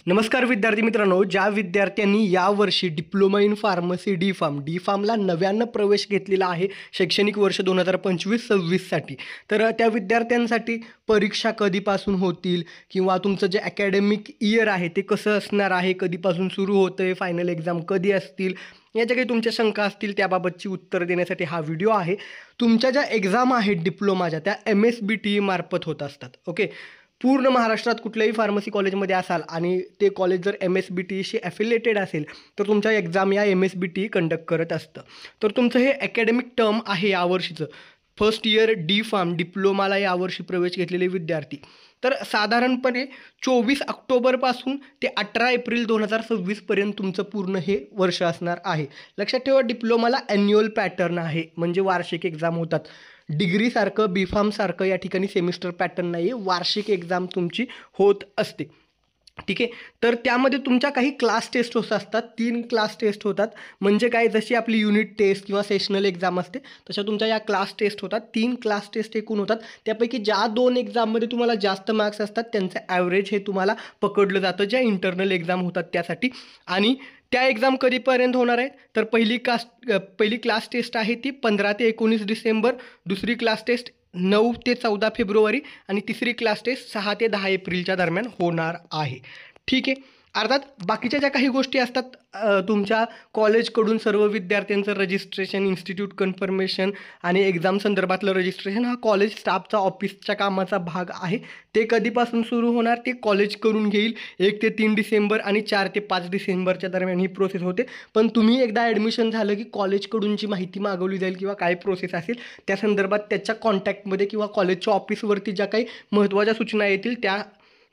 नमस्कार विद्यार्थी मित्रांनो, ज्या विद्यार्थ्यांनी यावर्षी डिप्लोमा इन फार्मसी डी फार्मला नव्यानं प्रवेश घेतलेला आहे शैक्षणिक वर्ष 2025-26साठी, तर त्या विद्यार्थ्यांसाठी परीक्षा कधीपासून होतील किंवा तुमचं जे अकॅडमिक इयर आहे ते कसं असणार आहे, कधीपासून सुरू होतं आहे, फायनल एक्झाम कधी असतील, याच्या काही तुमच्या शंका असतील त्याबाबतची उत्तर देण्यासाठी हा व्हिडिओ आहे. तुमच्या ज्या एक्झाम आहेत डिप्लोमाच्या त्या MSBTE मार्फत होत असतात. ओके, पूर्ण महाराष्ट्रात कुठल्याही फार्मसी कॉलेजमध्ये असाल आणि ते कॉलेज जर MSBTEशी ॲफिलिएटेड असेल तर तुमच्या एक्झाम या MSBTE कंडक्ट करत असतं. तर तुमचं हे अकॅडमिक टर्म आहे यावर्षीचं, फर्स्ट इयर डी फार्म डिप्लोमाला यावर्षी प्रवेश घेतलेले विद्यार्थी, तर साधारणपणे 24 ऑक्टोबरपासून ते 18 एप्रिल 2026पर्यंत तुमचं पूर्ण हे वर्ष असणार आहे. लक्षात ठेवा, डिप्लोमाला ॲन्युअल पॅटर्न आहे, म्हणजे वार्षिक एक्झाम होतात. डिग्रीसारखं बी फार्मसारखं या ठिकाणी सेमिस्टर पॅटर्न नाही आहे, वार्षिक एक्झाम तुमची होत असते. ठीक आहे, तर त्यामध्ये तुमच्या काही क्लास टेस्ट होत असतात. 3 क्लास टेस्ट होतात. म्हणजे काय, जशी आपली युनिट टेस्ट किंवा सेशनल एक्झाम असते तशा तुमच्या या क्लास टेस्ट होतात. 3 क्लास टेस्ट एकूण होतात. त्यापैकी ज्या 2 एक्झाममध्ये तुम्हाला जास्त मार्क्स असतात त्यांचं ॲव्हरेज हे तुम्हाला पकडलं जातं, ज्या इंटरनल एक्झाम होतात त्यासाठी. आणि त्या एक्झाम कधीपर्यंत होणार आहेत, तर पहिली क्लास टेस्ट आहे ती 15 ते 19 डिसेंबर, दुसरी क्लास टेस्ट 9 ते 14 फेब्रुवारी आणि तिसरी क्लास टेस्ट 6 ते 10 एप्रिलच्या दरम्यान होणार आहे. ठीक आहे, अर्थात बाकीच्या ज्या काही गोष्टी असतात तुमच्या कॉलेजकडून सर्व विद्यार्थ्यांचं रजिस्ट्रेशन, इन्स्टिट्यूट कन्फर्मेशन आणि एक्झाम संदर्भातलं रजिस्ट्रेशन हा कॉलेज स्टाफचा ऑफिसच्या कामाचा भाग आहे. ते कधीपासून सुरू होणार ते कॉलेज करून घेईल. 1 ते 3 डिसेंबर आणि 4 ते 5 डिसेंबरच्या दरम्यान ही प्रोसेस होते. पण तुम्ही एकदा ॲडमिशन झालं की कॉलेजकडून जी माहिती मागवली जाईल किंवा काय प्रोसेस असेल त्या संदर्भात त्याच्या कॉन्टॅक्टमध्ये किंवा कॉलेजच्या ऑफिसवरती ज्या काही महत्त्वाच्या सूचना येतील त्या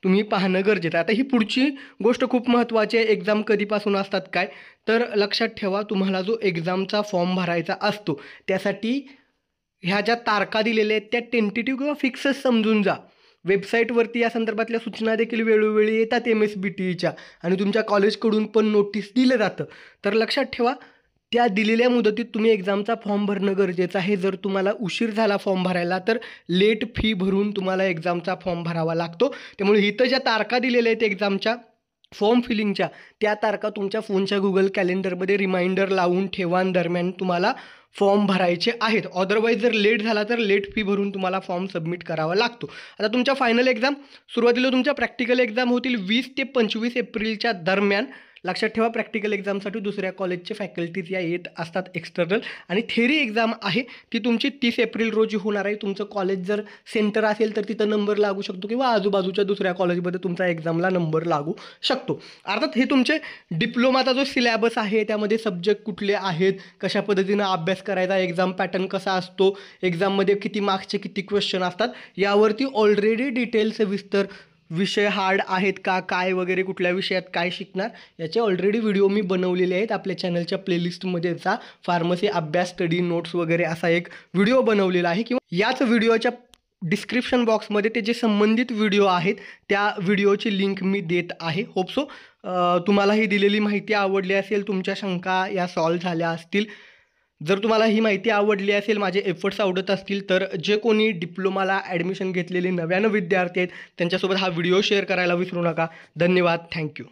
तुम्ही पाहणं गरजेचं आहे. आता ही पुढची गोष्ट खूप महत्त्वाची आहे, एक्झाम कधीपासून असतात काय, तर लक्षात ठेवा, तुम्हाला जो एक्झामचा फॉर्म भरायचा असतो त्यासाठी ह्या ज्या तारखा दिलेल्या आहेत त्या टेंटेटिव्ह किंवा फिक्सच समजून जा. वेबसाईटवरती या संदर्भातल्या सूचना देखील वेळोवेळी येतात MSBTEच्या आणि तुमच्या कॉलेजकडून पण नोटीस दिलं जातं. तर लक्षात ठेवा, त्या दिलेल्या मुदतीत तुम्ही एक्झामचा फॉर्म भरणं गरजेचं आहे. जर तुम्हाला उशीर झाला फॉर्म भरायला तर लेट फी भरून तुम्हाला एक्झामचा फॉर्म भरावा लागतो. त्यामुळे इथं ज्या तारखा दिलेल्या आहेत एक्झामच्या फॉर्म फिलिंगच्या, त्या तारखा तुमच्या फोनच्या गुगल कॅलेंडरमध्ये रिमाइंडर लावून ठेवा, दरम्यान तुम्हाला फॉर्म भरायचे आहेत. अदरवाईज जर लेट झाला तर लेट फी भरून तुम्हाला फॉर्म सबमिट करावा लागतो. आता तुमच्या फायनल एक्झाम सुरुवातीला तुमच्या प्रॅक्टिकल एक्झाम होतील 20 ते 25 एप्रिलच्या दरम्यान. लक्षात ठेवा, प्रॅक्टिकल एक्झामसाठी दुसऱ्या कॉलेजचे फॅकल्टीज या येत असतात एक्सटर्नल. आणि थेरी एक्झाम आहे ती तुमची 30 एप्रिल रोजी होणार आहे. तुमचं कॉलेज जर सेंटर असेल तर तिथं नंबर लागू शकतो किंवा आजूबाजूच्या दुसऱ्या कॉलेजमध्ये तुमचा एक्झामला नंबर लागू शकतो. अर्थात हे तुमचे डिप्लोमाचा जो सिलॅबस आहे त्यामध्ये सब्जेक्ट कुठले आहेत, कशा पद्धतीनं अभ्यास करायचा, एक्झाम पॅटर्न कसा असतो, एक्झाममध्ये किती मार्क्सचे किती क्वेश्चन असतात, यावरती ऑलरेडी डिटेल सविस्तर विषय हार्ड आहेत का काय वगैरे, कुठल्या विषयात काय शिकणार याचे ऑलरेडी व्हिडिओ मी बनवलेले आहेत. आपल्या चॅनलच्या प्लेलिस्टमध्ये जा, फार्मसी अभ्यास स्टडी नोट्स वगैरे असा एक व्हिडिओ बनवलेला आहे, किंवा याच व्हिडिओच्या डिस्क्रिप्शन बॉक्समध्ये ते जे संबंधित व्हिडिओ आहेत त्या व्हिडिओची लिंक मी देत आहे. होप सो तुम्हाला ही दिलेली माहिती आवडली असेल, तुमच्या शंका या सॉल्व्ह झाल्या असतील. जर तुम्हाला ही माहिती आवडली असेल, माझे एफर्ट्स आवडत असतील, तर जे कोणी डिप्लोमाला ॲडमिशन घेतलेले नव्यानं विद्यार्थी आहेत त्यांच्यासोबत हा व्हिडिओ शेअर करायला विसरू नका. धन्यवाद, थँक्यू.